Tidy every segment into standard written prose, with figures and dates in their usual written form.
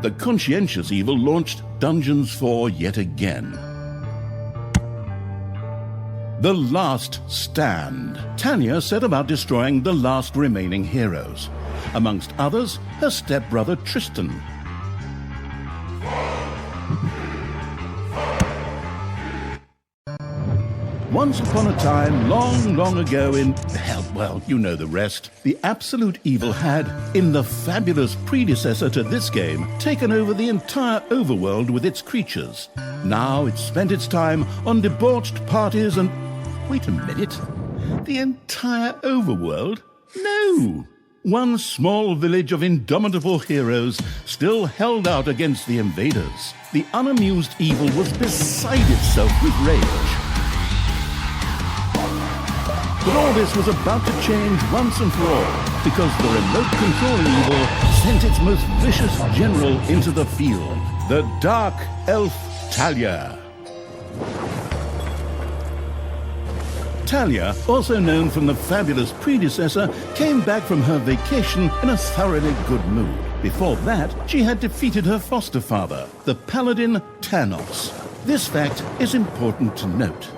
the conscientious evil launched Dungeons 4 yet again. The Last Stand. Talia set about destroying the last remaining heroes. Amongst others, her stepbrother Tristan. Once upon a time, long, long ago in... hell, well, you know the rest. The absolute evil had, in the fabulous predecessor to this game, taken over the entire overworld with its creatures. Now it spent its time on debauched parties and... Wait a minute. The entire overworld? No! One small village of indomitable heroes still held out against the invaders. The unamused evil was beside itself with rage. But all this was about to change once and for all, because the remote-controlling evil sent its most vicious general into the field, the Dark Elf Talia. Talia, also known from the fabulous predecessor, came back from her vacation in a thoroughly good mood. Before that, she had defeated her foster father, the paladin Thanos. This fact is important to note.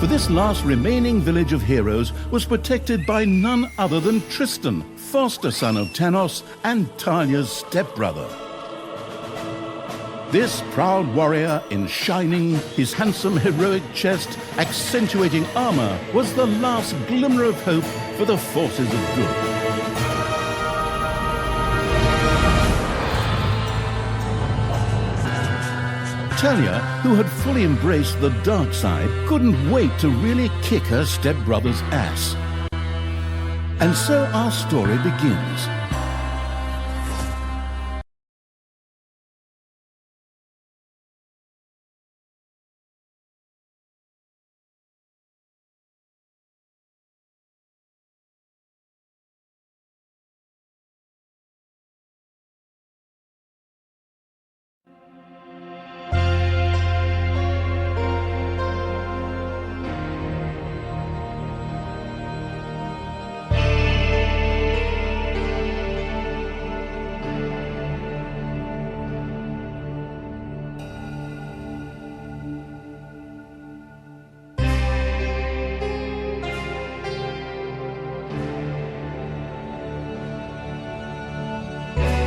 For this last remaining village of heroes was protected by none other than Tristan, foster son of Thanos and Talia's stepbrother. This proud warrior in shining, his handsome heroic chest accentuating armor, was the last glimmer of hope for the forces of good. Talia, who had fully embraced the dark side, couldn't wait to really kick her stepbrother's ass. And so our story begins.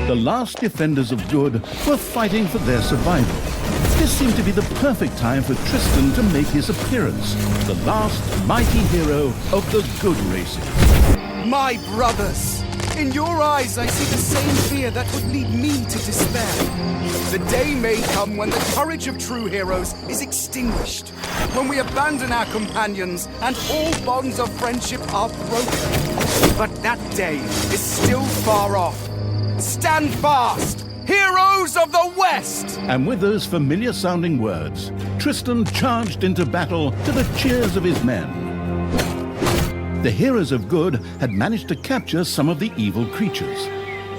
The last defenders of good were fighting for their survival. This seemed to be the perfect time for Tristan to make his appearance, the last mighty hero of the good races. My brothers! In your eyes I see the same fear that would lead me to despair. The day may come when the courage of true heroes is extinguished, when we abandon our companions and all bonds of friendship are broken. But that day is still far off. Stand fast, heroes of the West! And with those familiar-sounding words, Tristan charged into battle to the cheers of his men. The heroes of good had managed to capture some of the evil creatures.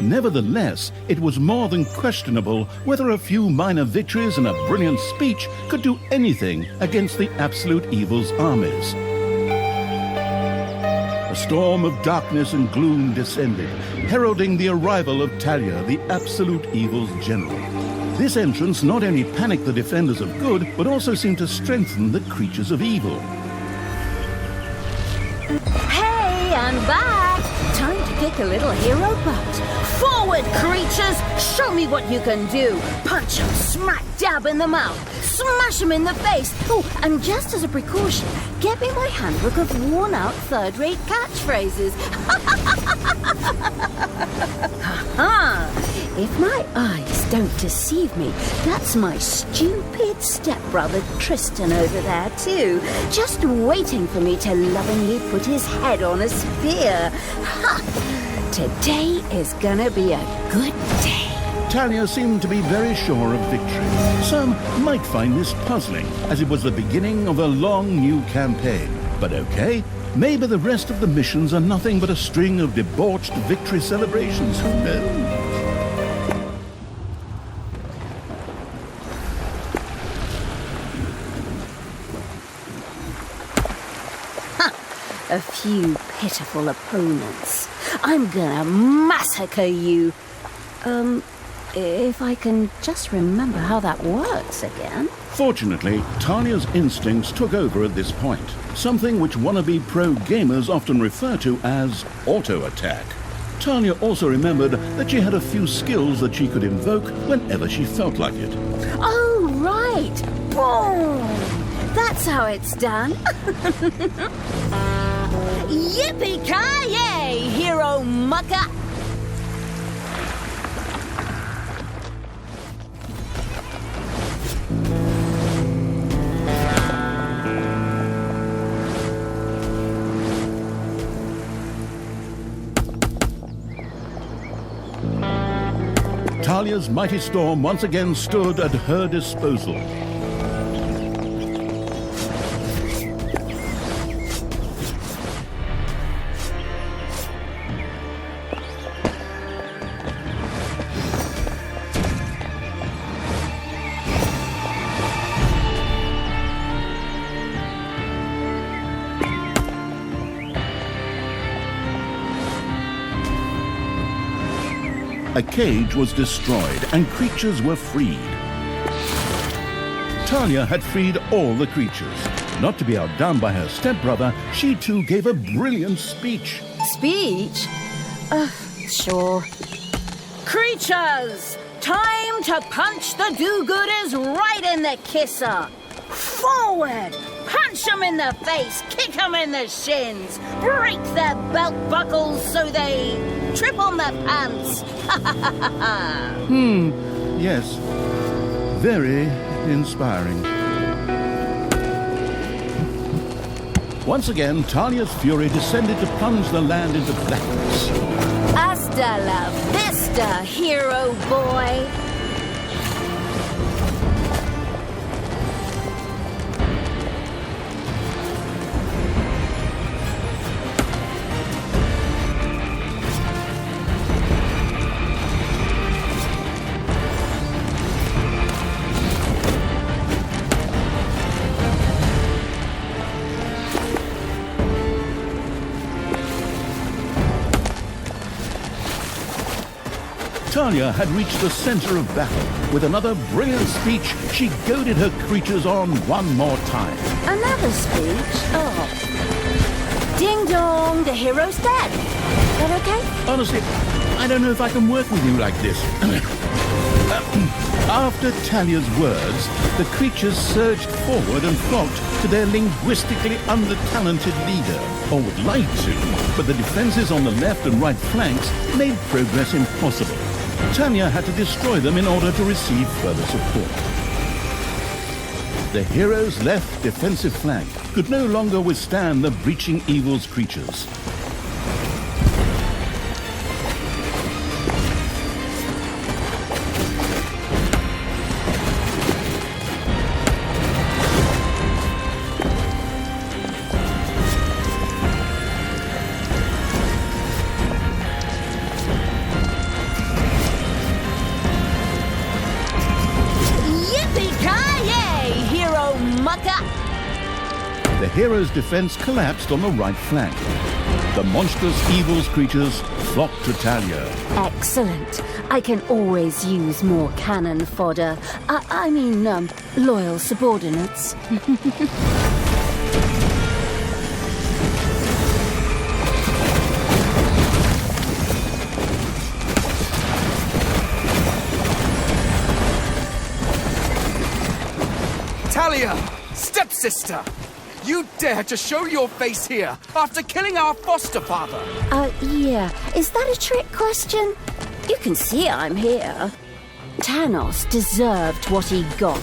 Nevertheless, it was more than questionable whether a few minor victories and a brilliant speech could do anything against the absolute evil's armies. A storm of darkness and gloom descended, heralding the arrival of Talia, the absolute evil's general. This entrance not only panicked the defenders of good, but also seemed to strengthen the creatures of evil. Hey, I'm back! Time to kick a little hero butt. Forward, creatures! Show me what you can do! Punch 'em smack dab in the mouth! Smash 'em in the face! Oh, and just as a precaution, get me my handbook of worn-out third-rate catchphrases. Ha-ha! If my eyes don't deceive me, that's my stupid stepbrother Tristan over there too, just waiting for me to lovingly put his head on a spear. Ha! Today is gonna be a good day. Talia seemed to be very sure of victory. Some might find this puzzling, as it was the beginning of a long new campaign. But okay, maybe the rest of the missions are nothing but a string of debauched victory celebrations. Who knows? a few pitiful opponents. I'm gonna massacre you. If I can just remember how that works again. Fortunately, Talia's instincts took over at this point, something which wannabe pro gamers often refer to as auto-attack. Talia also remembered that she had a few skills that she could invoke whenever she felt like it. Oh, right. Boom! That's how it's done. Yippee-ki-yay, hero mucker! Talia's mighty storm once again stood at her disposal. A cage was destroyed and creatures were freed. Talia had freed all the creatures. Not to be outdone by her stepbrother, she too gave a brilliant speech. Speech? Sure. Creatures! Time to punch the do-gooders right in the kisser! Forward! Punch them in the face, kick them in the shins, break their belt buckles so they trip on their pants. Yes, very inspiring. Once again, Talia's fury descended to plunge the land into blackness. Hasta la vista, hero boy! Talia had reached the center of battle. With another brilliant speech, she goaded her creatures on one more time. Another speech? Oh. Ding dong, the hero's dead. That okay? Honestly, I don't know if I can work with you like this. After Talia's words, the creatures surged forward and flocked to their linguistically under-talented leader, or would like to, but the defenses on the left and right flanks made progress impossible. Talia had to destroy them in order to receive further support. The hero's left defensive flank could no longer withstand the breaching evil's creatures. The hero's defense collapsed on the right flank. The monstrous evil's creatures flocked to Talia. Excellent. I can always use more cannon fodder. I mean, loyal subordinates. Talia, stepsister! You dare to show your face here after killing our foster father! Yeah. Is that a trick question? You can see I'm here. Thanos deserved what he got.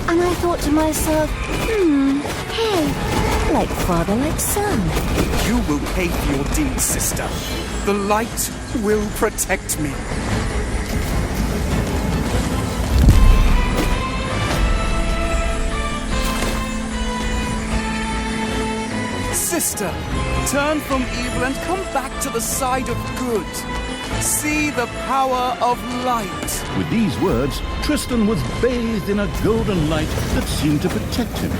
And I thought to myself, hey, like father, like son. You will pay for your deeds, sister. The light will protect me. Sister, turn from evil and come back to the side of good. See the power of light. With these words, Tristan was bathed in a golden light that seemed to protect him.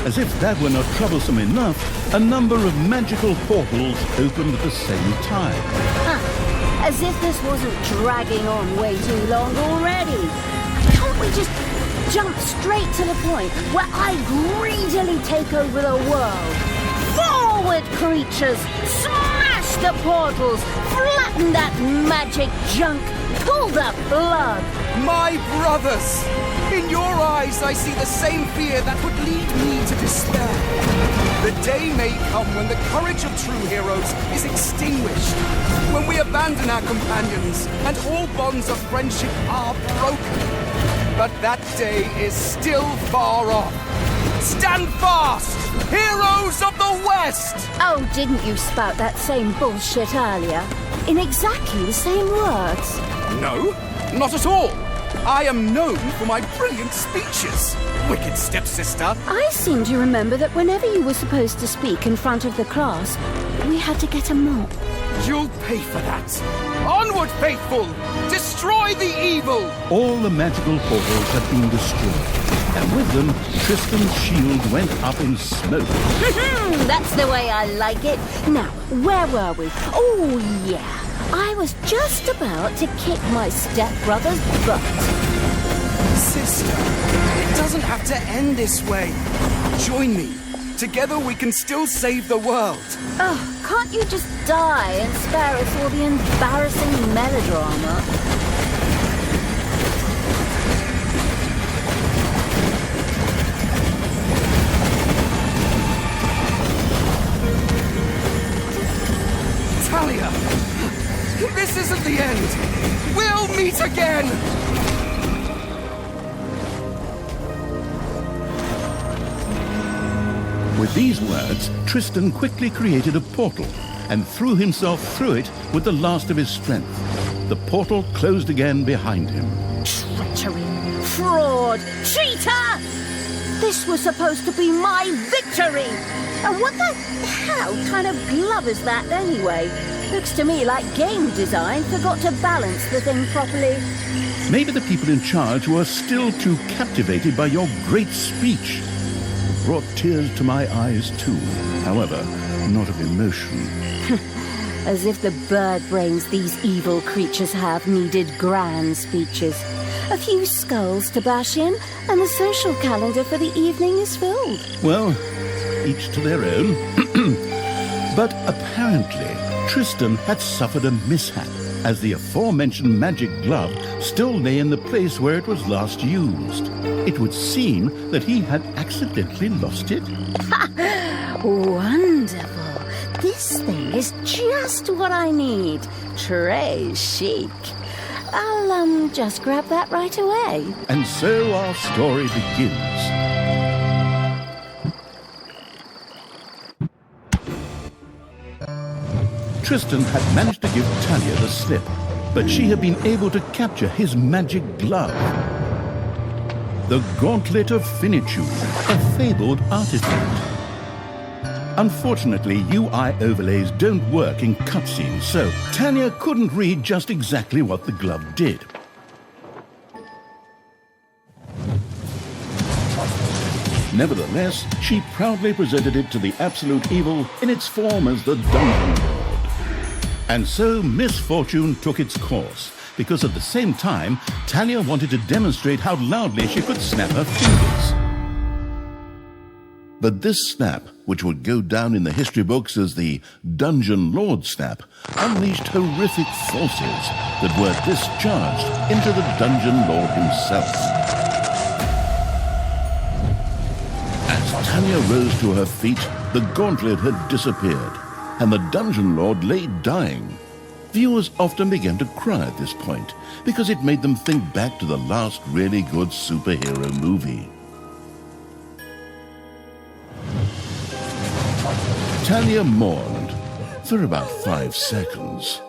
As if that were not troublesome enough, a number of magical portals opened at the same time. As if this wasn't dragging on way too long already. Can't we just jump straight to the point where I greedily take over the world? Forward, creatures! Smash the portals! Flatten that magic junk! Pull the plug! My brothers! In your eyes, I see the same fear that would lead me to despair. The day may come when the courage of true heroes is extinguished, when we abandon our companions and all bonds of friendship are broken. But that day is still far off. Stand fast, heroes of the West! Oh, didn't you spout that same bullshit earlier? In exactly the same words. No, not at all. I am known for my brilliant speeches, wicked stepsister. I seem to remember that whenever you were supposed to speak in front of the class, we had to get a mop. You'll pay for that. Onward, faithful! Destroy the evil! All the magical portals had been destroyed, and with them, Tristan's shield went up in smoke. That's the way I like it. Now, where were we? Oh, yeah. I was just about to kick my stepbrother's butt. Sister, it doesn't have to end this way. Join me. Together we can still save the world. Oh, can't you just die and spare us all the embarrassing melodrama? Talia! This isn't the end! We'll meet again! With these words, Tristan quickly created a portal and threw himself through it with the last of his strength. The portal closed again behind him. Treachery! Fraud! Cheater! This was supposed to be my victory! And what the hell kind of glove is that anyway? Looks to me like game design forgot to balance the thing properly. Maybe the people in charge were still too captivated by your great speech. It brought tears to my eyes too, however, not of emotion. As if the bird brains these evil creatures have needed grand speeches. A few skulls to bash in, and the social calendar for the evening is filled. Well, each to their own. But apparently, Tristan had suffered a mishap, as the aforementioned magic glove still lay in the place where it was last used. It would seem that he had accidentally lost it. Wonderful. This thing is just what I need. Très chic. I'll, just grab that right away. And so our story begins. Tristan had managed to give Talia the slip, but she had been able to capture his magic glove. The Gauntlet of Finitude, a fabled artifact. Unfortunately, UI overlays don't work in cutscenes, so Talia couldn't read just exactly what the glove did. Nevertheless, she proudly presented it to the absolute evil in its form as the Dungeon Lord. And so misfortune took its course, because at the same time, Talia wanted to demonstrate how loudly she could snap her fingers. But this snap, which would go down in the history books as the Dungeon Lord snap, unleashed horrific forces that were discharged into the Dungeon Lord himself. As Talia rose to her feet, the gauntlet had disappeared, and the Dungeon Lord lay dying. Viewers often began to cry at this point, because it made them think back to the last really good superhero movie. Talia mourned for about 5 seconds.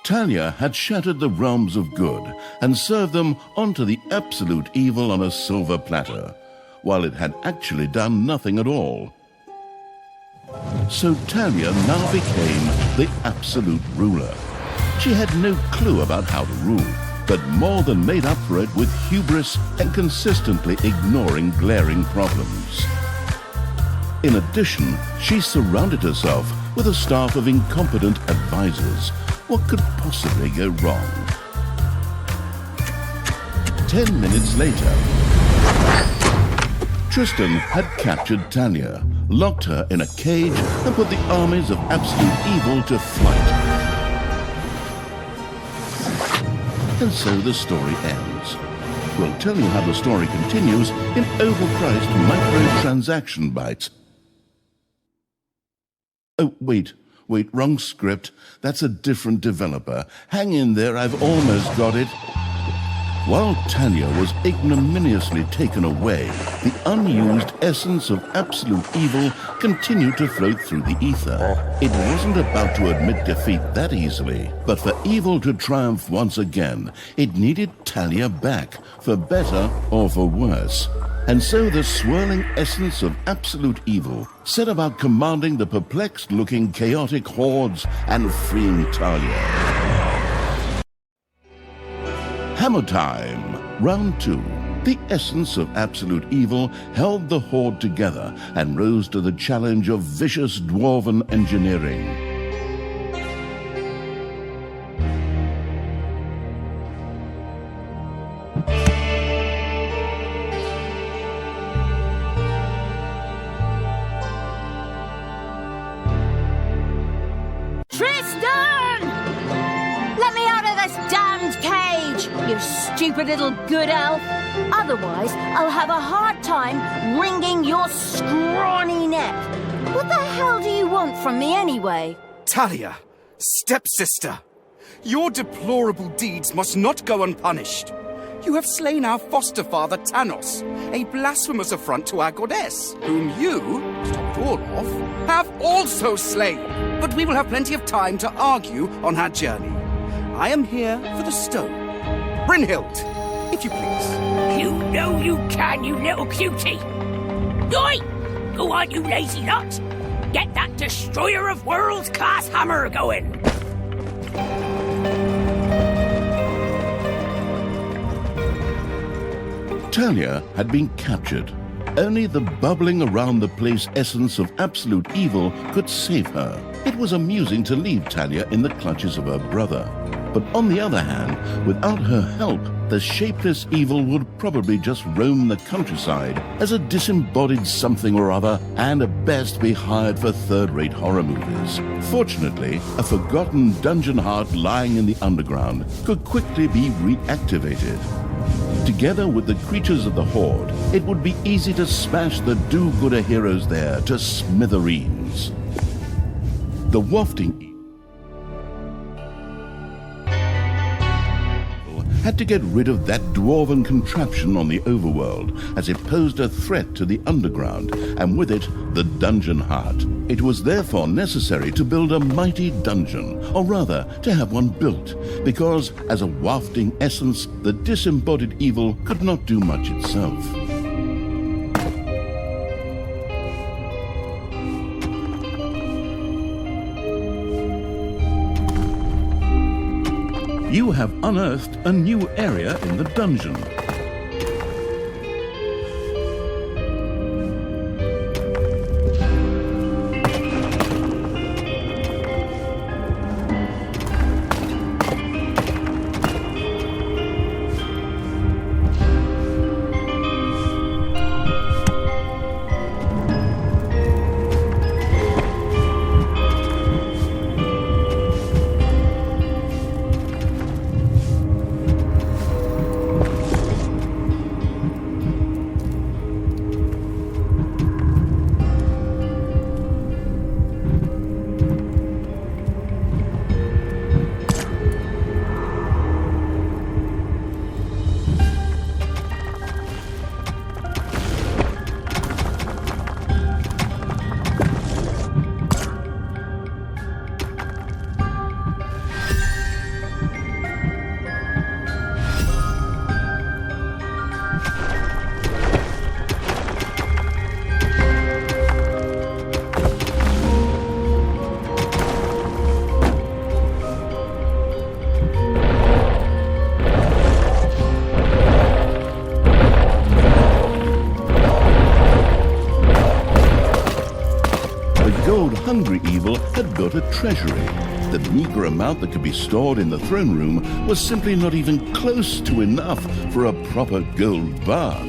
Talia had shattered the realms of good and served them onto the absolute evil on a silver platter, while it had actually done nothing at all. So Talia now became the absolute ruler. She had no clue about how to rule, but more than made up for it with hubris and consistently ignoring glaring problems. In addition, she surrounded herself with a staff of incompetent advisors. What could possibly go wrong? 10 minutes later, Tristan had captured Talia, locked her in a cage, and put the armies of absolute evil to flight. And so the story ends. We'll tell you how the story continues in overpriced microtransaction bites. Oh, wait, wrong script. That's a different developer. Hang in there, I've almost got it. While Talia was ignominiously taken away, the unused essence of absolute evil continued to float through the ether. It wasn't about to admit defeat that easily, but for evil to triumph once again, it needed Talia back, for better or for worse. And so the swirling essence of absolute evil set about commanding the perplexed-looking chaotic hordes and freeing Talia. Hammer time! Round 2. The essence of absolute evil held the horde together and rose to the challenge of vicious dwarven engineering. You stupid little good elf. Otherwise, I'll have a hard time wringing your scrawny neck. What the hell do you want from me anyway? Talia, stepsister, your deplorable deeds must not go unpunished. You have slain our foster father Thanos, a blasphemous affront to our goddess, whom you, to top it all off, have also slain. But we will have plenty of time to argue on our journey. I am here for the stone. Brynhild, if you please. You know you can, you little cutie. Oi! Go on, you lazy lot. Get that destroyer of worlds class hammer going. Talia had been captured. Only the bubbling around the place essence of absolute evil could save her. It was amusing to leave Talia in the clutches of her brother. But on the other hand, without her help, the shapeless evil would probably just roam the countryside as a disembodied something or other, and at best be hired for third-rate horror movies. Fortunately, a forgotten dungeon heart lying in the underground could quickly be reactivated. Together with the creatures of the Horde, it would be easy to smash the do-gooder heroes there to smithereens. The wafting had to get rid of that dwarven contraption on the overworld, as it posed a threat to the underground, and with it, the dungeon heart. It was therefore necessary to build a mighty dungeon, or rather, to have one built, because, as a wafting essence, the disembodied evil could not do much itself. You have unearthed a new area in the dungeon. gold-hungry evil had built a treasury. The meager amount that could be stored in the throne room was simply not even close to enough for a proper gold bath.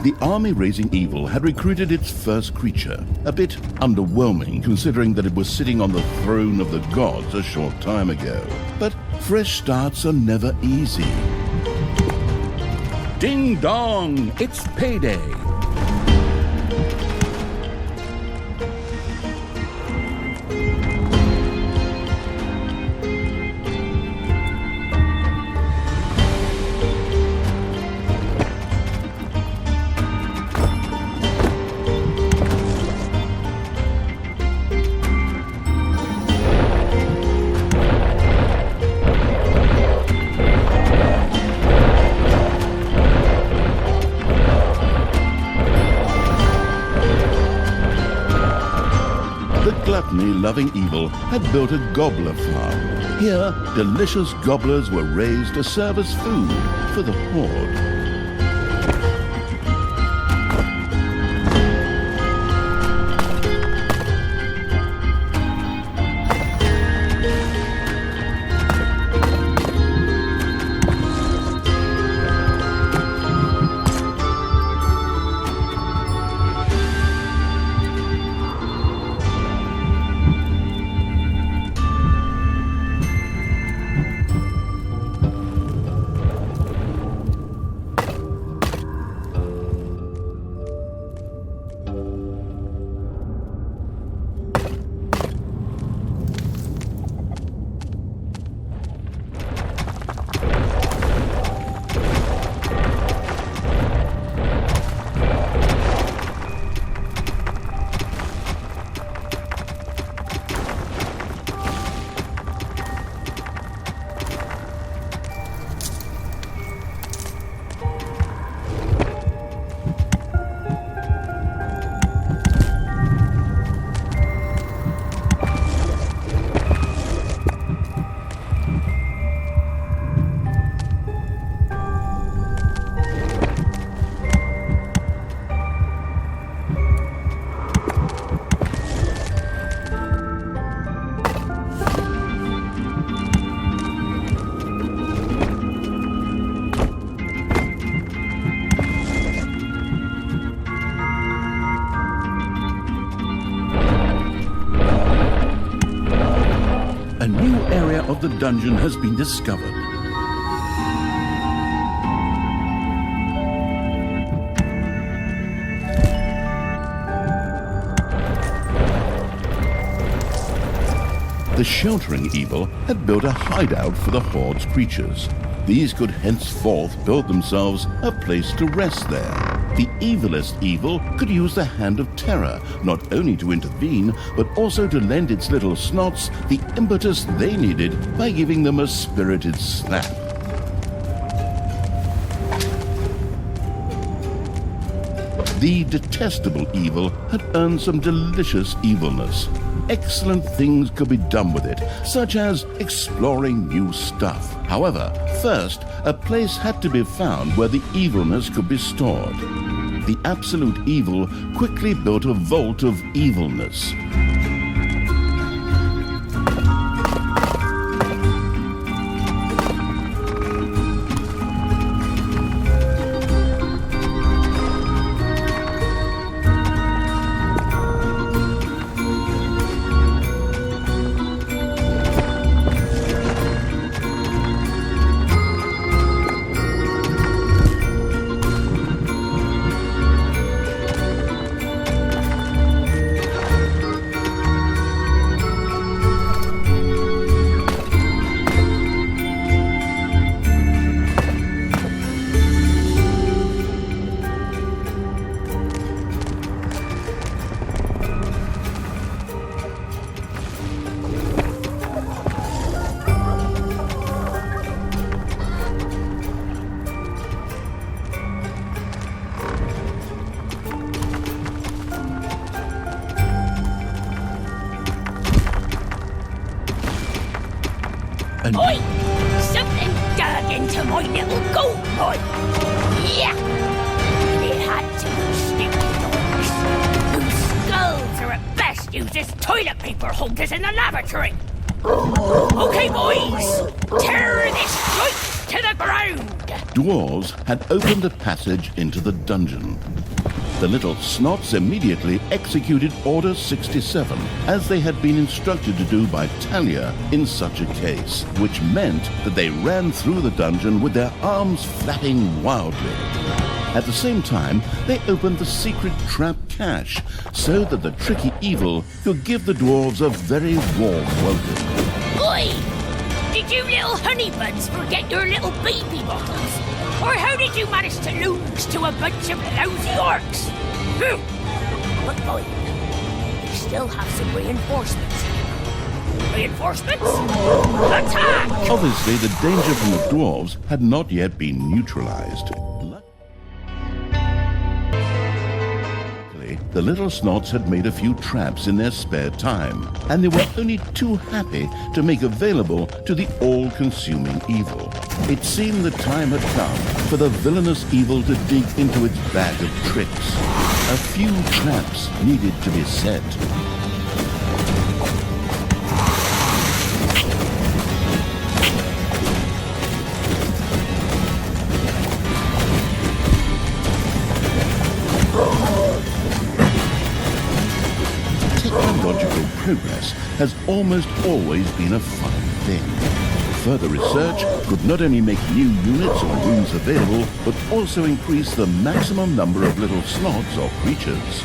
The army raising evil had recruited its first creature, a bit underwhelming considering that it was sitting on the throne of the gods a short time ago. But fresh starts are never easy. Ding dong, it's payday. Gluttony-loving evil had built a gobbler farm. Here, delicious gobblers were raised to serve as food for the horde. of the dungeon has been discovered. The sheltering evil had built a hideout for the Horde's creatures. These could henceforth build themselves a place to rest there. The evilest evil could use the Hand of Terror, not only to intervene, but also to lend its little snots the impetus they needed by giving them a spirited slap. The detestable evil had earned some delicious evilness. Excellent things could be done with it, such as exploring new stuff. However, first, a place had to be found where the evilness could be stored. The absolute evil quickly built a vault of evilness. Oi! Something dug into my little gold mine! Yeah! It had to be stinking dogs, whose skulls are at best used as toilet paper holders in the lavatory! Okay, boys! Tear this joint to the ground! Dwarves had opened a passage into the dungeon. The little snots immediately executed Order 67, as they had been instructed to do by Talia in such a case, which meant that they ran through the dungeon with their arms flapping wildly. At the same time, they opened the secret trap cache, so that the tricky evil could give the dwarves a very warm welcome. Oi! Did you little honeybuds forget your little baby bottles? Or how did you manage to lose to a bunch of lousy orcs? But fine. We still have some reinforcements. Reinforcements? Attack! Obviously, the danger from the dwarves had not yet been neutralized. The little snots had made a few traps in their spare time, and they were only too happy to make available to the all-consuming evil. It seemed the time had come for the villainous evil to dig into its bag of tricks. A few traps needed to be set. Technological progress has almost always been a fun thing. Further research could not only make new units or rooms available, but also increase the maximum number of little snots or creatures.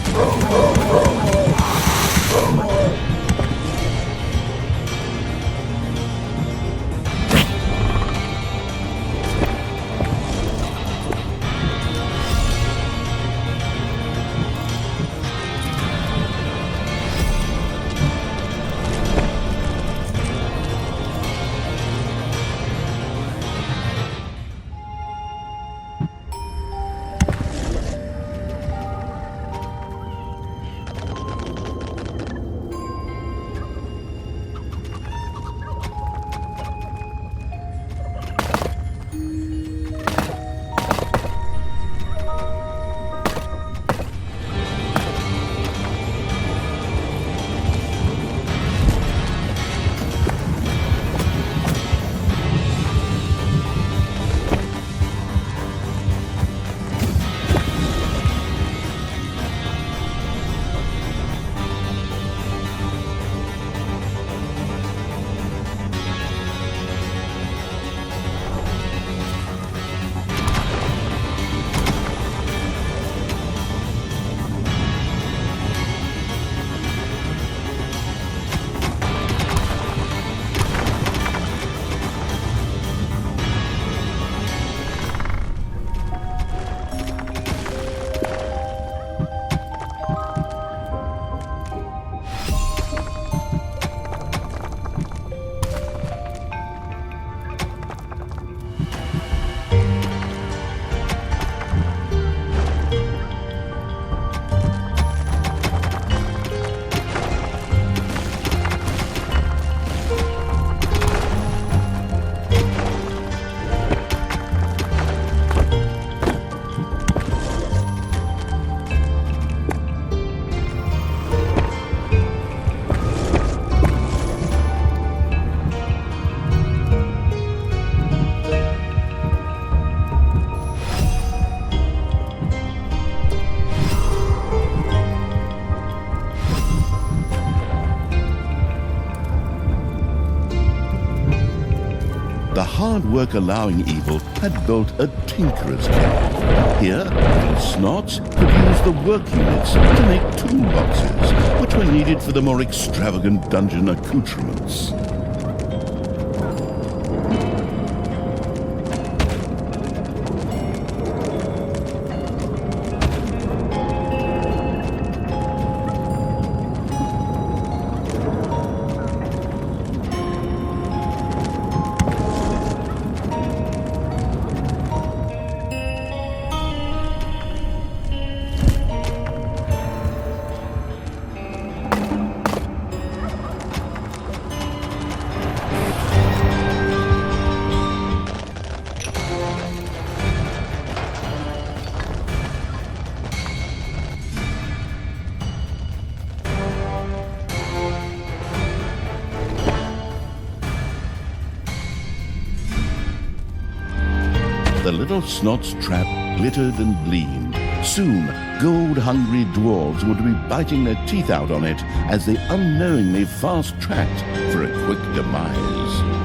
hard work allowing evil had built a tinkerer's cave. Here, little snots could use the work units to make toolboxes, which were needed for the more extravagant dungeon accoutrements. The little snot's trap glittered and gleamed. Soon, gold-hungry dwarves would be biting their teeth out on it as they unknowingly fast-tracked for a quick demise.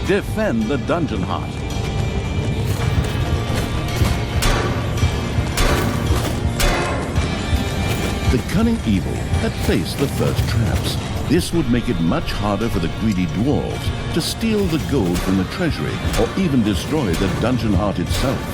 Defend the dungeon heart. The cunning evil had placed the first traps. This would make it much harder for the greedy dwarves to steal the gold from the treasury or even destroy the dungeon heart itself.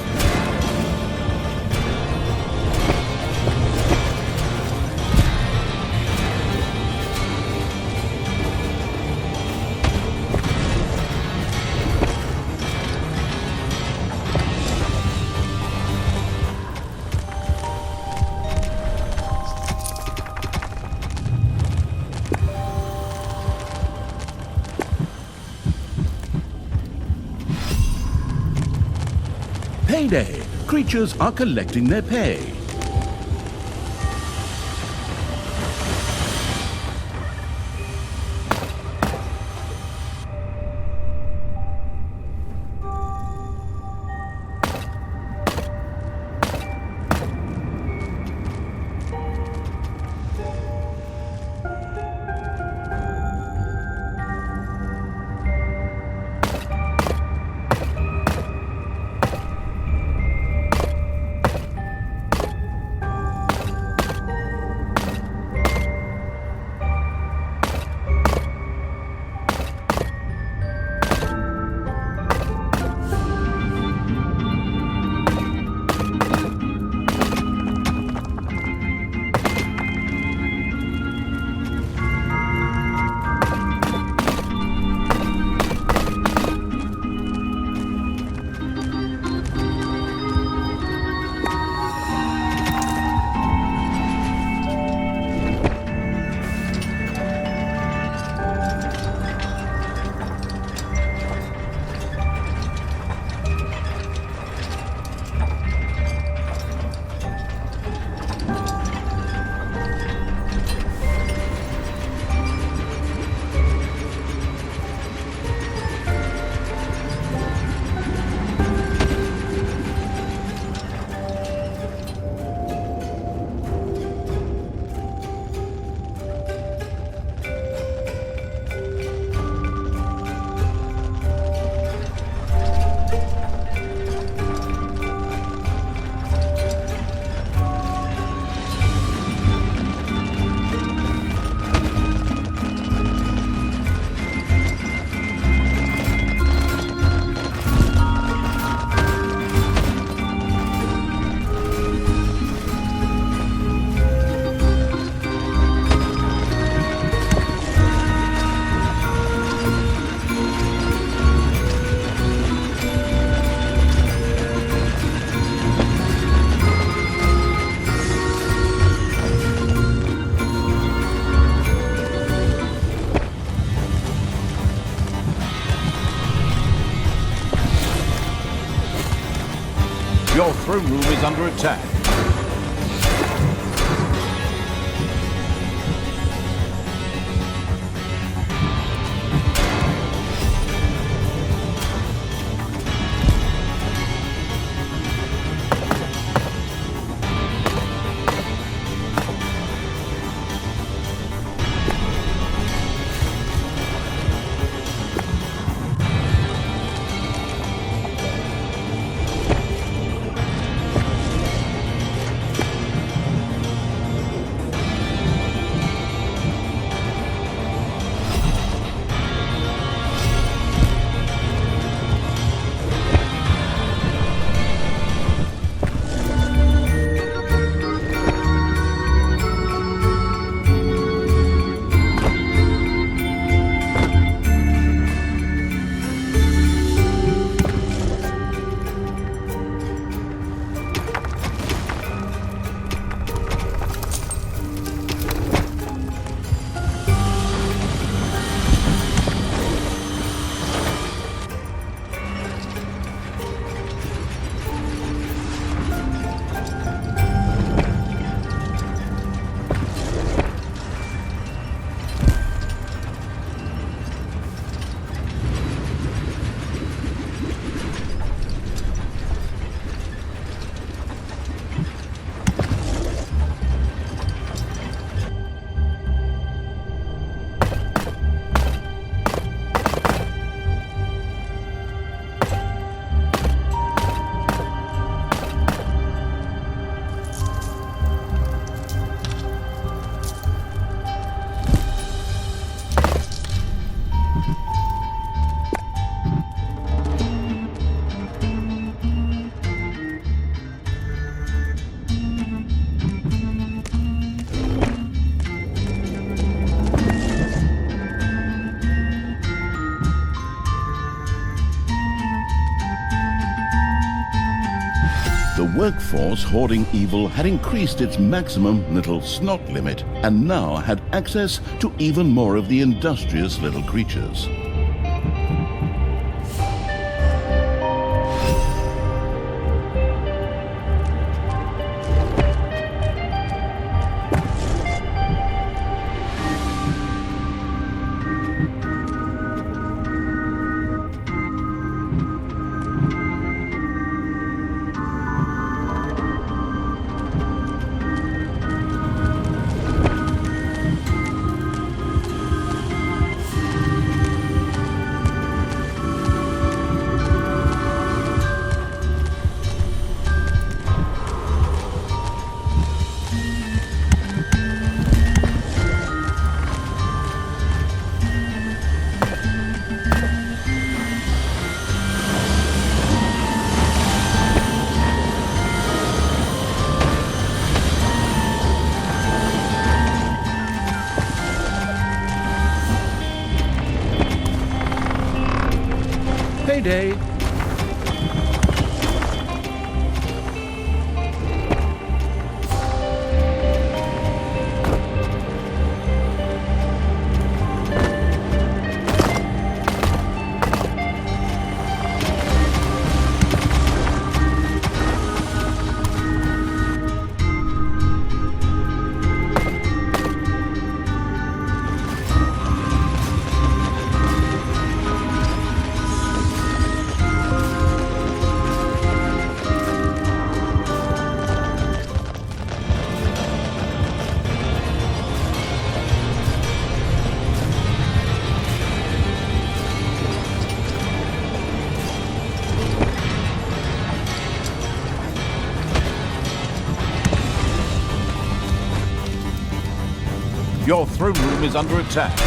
Payday! Creatures are collecting their pay. throne room is under attack. The workforce hoarding evil had increased its maximum little snot limit and now had access to even more of the industrious little creatures. Payday. Your throne room is under attack.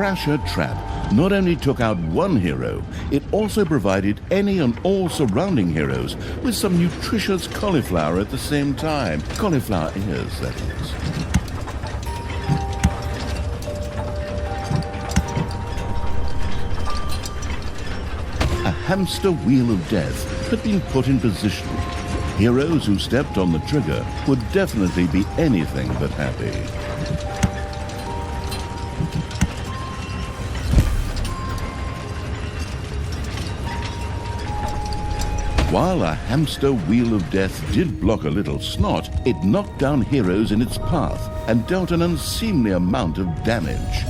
Thrasher Trap not only took out one hero, it also provided any and all surrounding heroes with some nutritious cauliflower at the same time. Cauliflower ears, that is. A hamster wheel of death had been put in position. Heroes who stepped on the trigger would definitely be anything but happy. While a hamster wheel of death did block a little snot, it knocked down heroes in its path and dealt an unseemly amount of damage.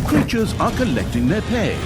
Creatures are collecting their pay.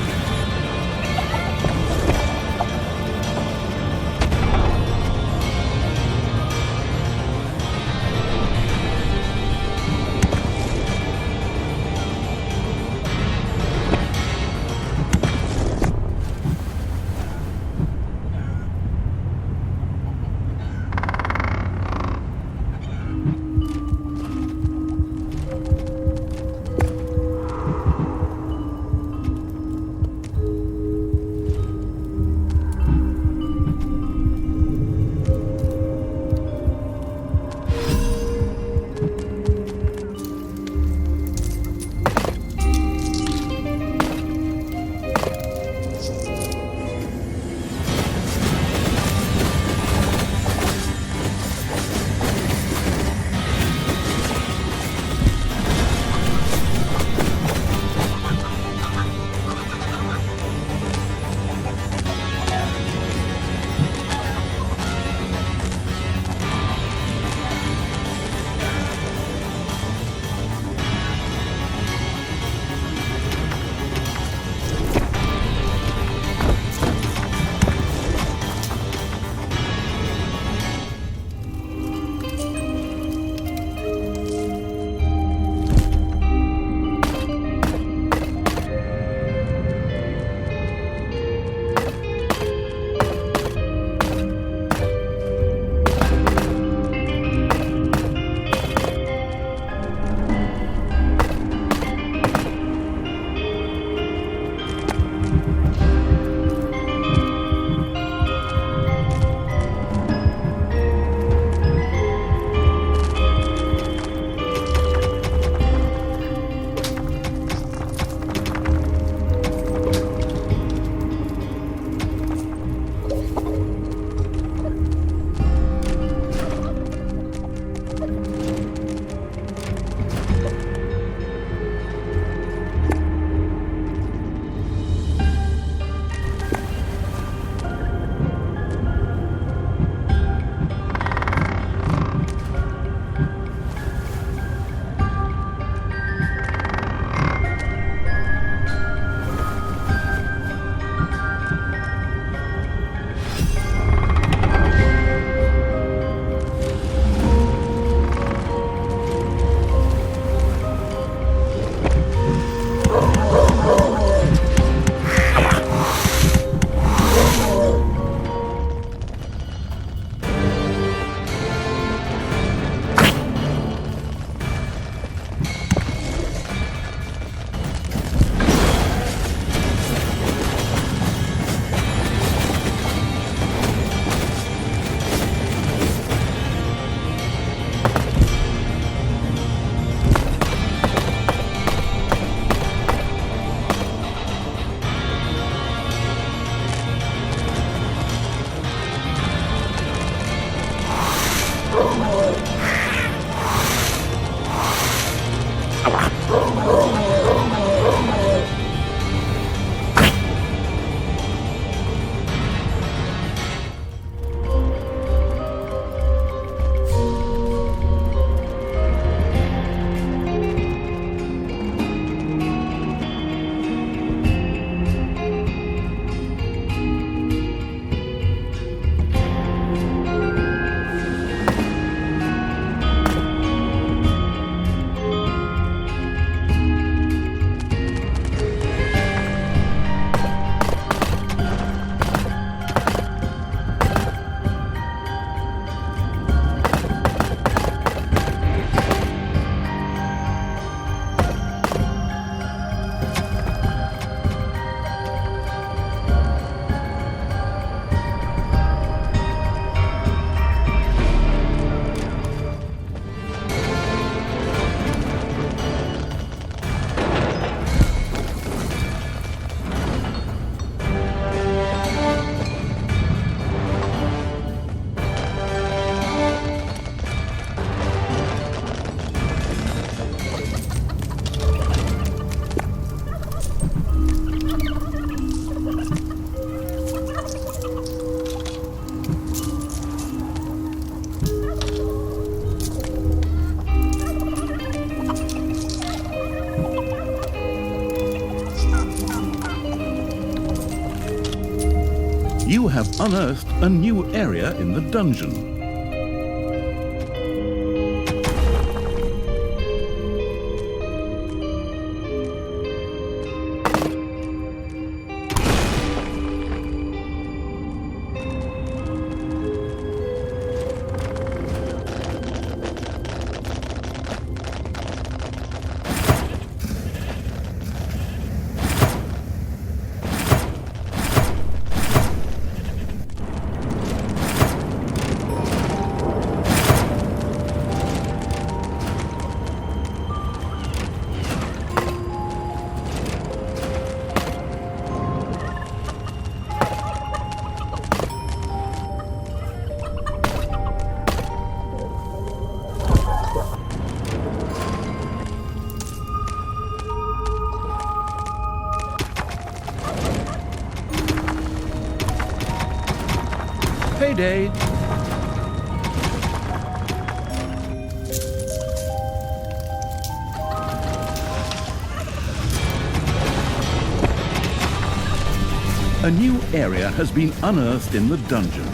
You have unearthed a new area in the dungeon. Payday. A new area has been unearthed in the dungeon.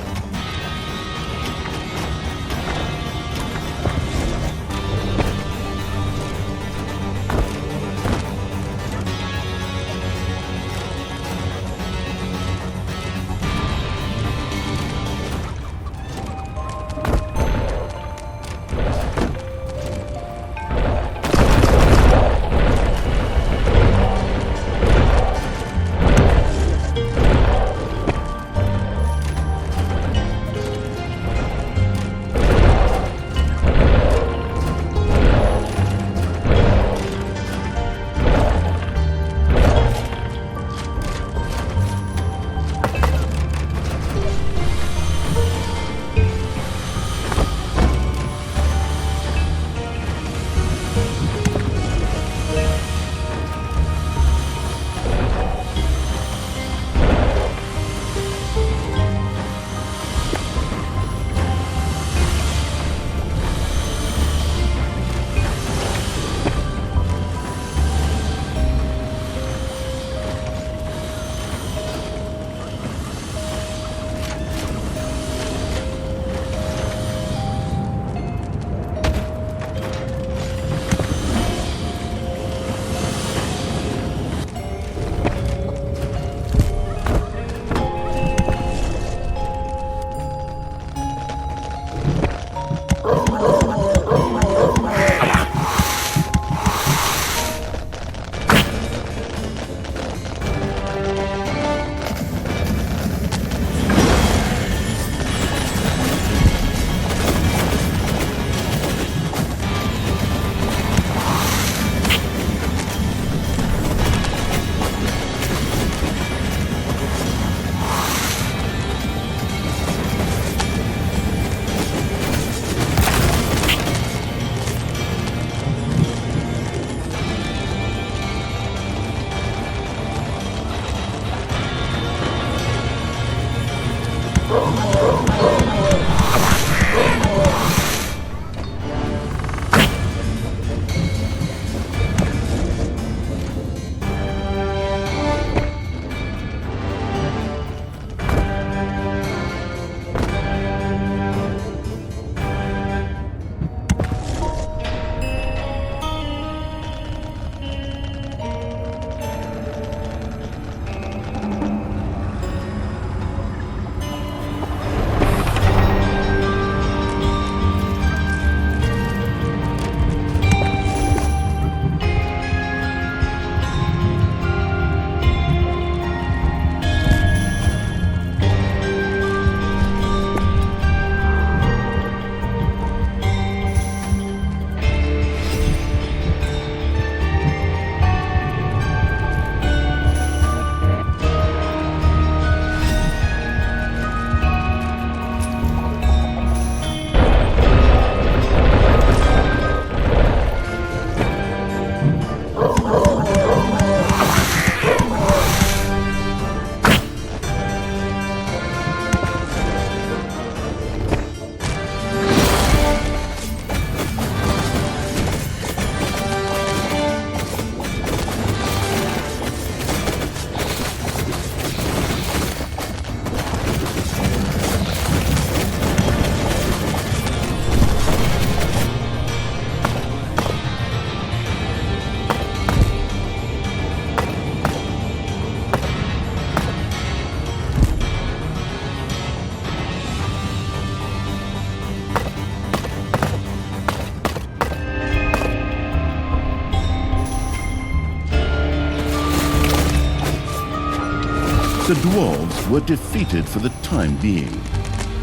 The dwarves were defeated for the time being.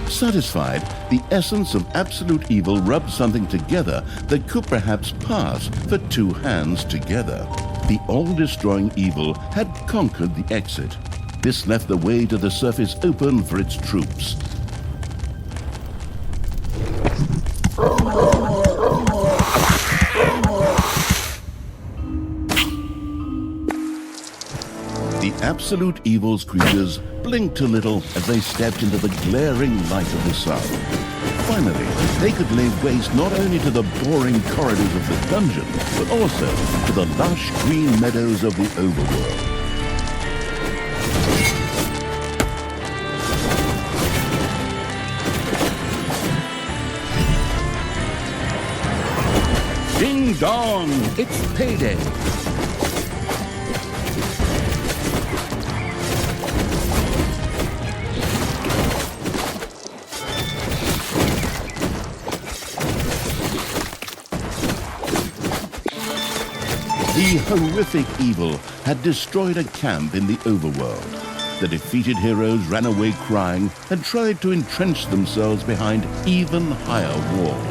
Satisfied, the essence of absolute evil rubbed something together that could perhaps pass for two hands together. The all-destroying evil had conquered the exit. This left the way to the surface open for its troops. The absolute evil's creatures blinked a little as they stepped into the glaring light of the sun. Finally, they could lay waste not only to the boring corridors of the dungeon, but also to the lush green meadows of the overworld. Ding dong! It's payday! The horrific evil had destroyed a camp in the overworld. The defeated heroes ran away crying and tried to entrench themselves behind even higher walls.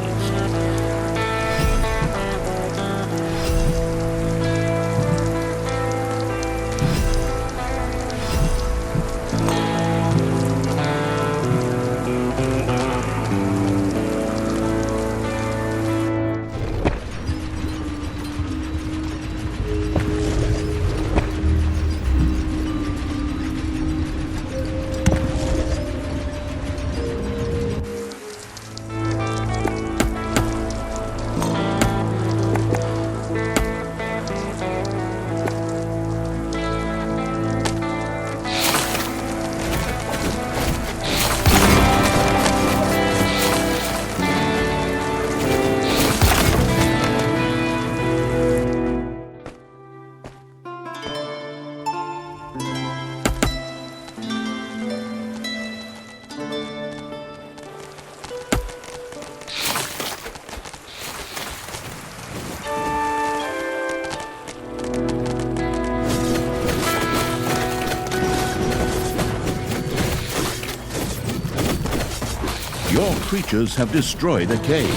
Your creatures have destroyed a cage.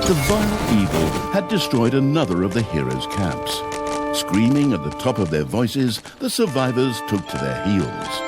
The vile evil had destroyed another of the heroes' camps. Screaming at the top of their voices, the survivors took to their heels.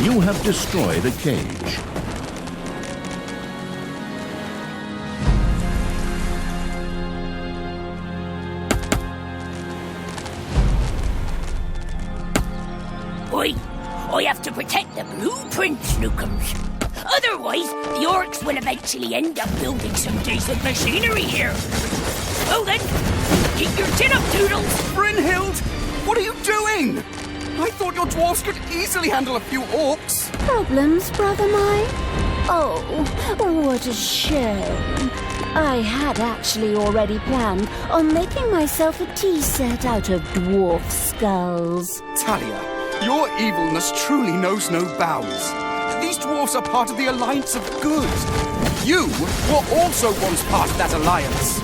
You have destroyed a cage. I have to protect the blueprints, Newcombs. Otherwise, the orcs will eventually end up building some decent machinery here. Well then, keep your chin up, Toodles. Brynhild, what are you doing? I thought your dwarves could easily handle a few orcs. Problems, brother mine? Oh, what a shame. I had actually already planned on making myself a tea set out of dwarf skulls. Talia, your evilness truly knows no bounds. These dwarfs are part of the Alliance of Good. You were also once part of that alliance.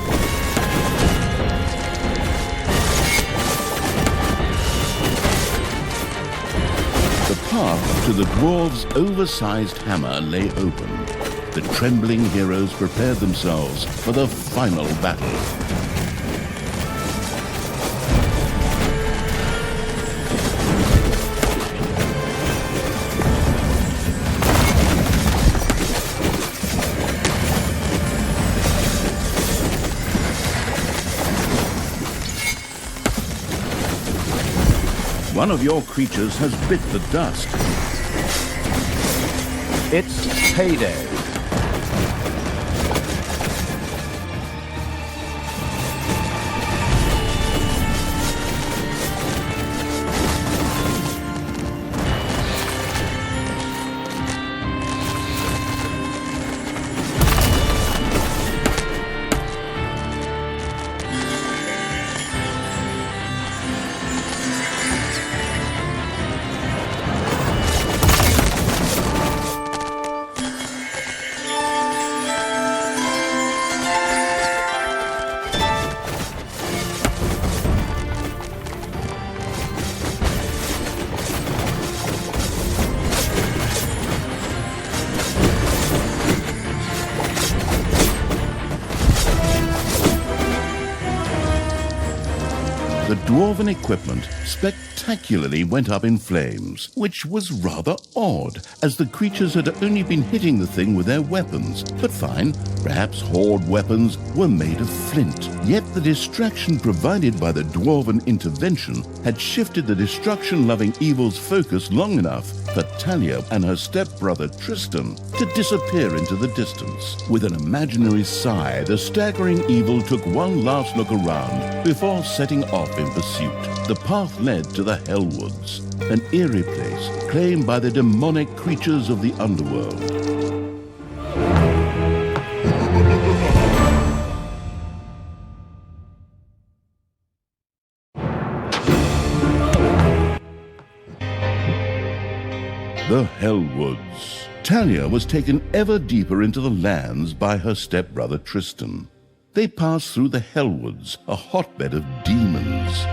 The path to the dwarves' oversized hammer lay open. The trembling heroes prepared themselves for the final battle. One of your creatures has bit the dust. It's payday. The dwarven equipment spectacularly went up in flames, which was rather odd, as the creatures had only been hitting the thing with their weapons. But fine, perhaps horde weapons were made of flint. Yet the distraction provided by the dwarven intervention had shifted the destruction-loving evil's focus long enough for Talia and her stepbrother Tristan to disappear into the distance. With an imaginary sigh, the staggering evil took one last look around before setting off in pursuit. The path led to the Hellwoods, an eerie place claimed by the demonic creatures of the underworld. The Hellwoods. Talia was taken ever deeper into the lands by her stepbrother Tristan. They passed through the Hellwoods, a hotbed of demons.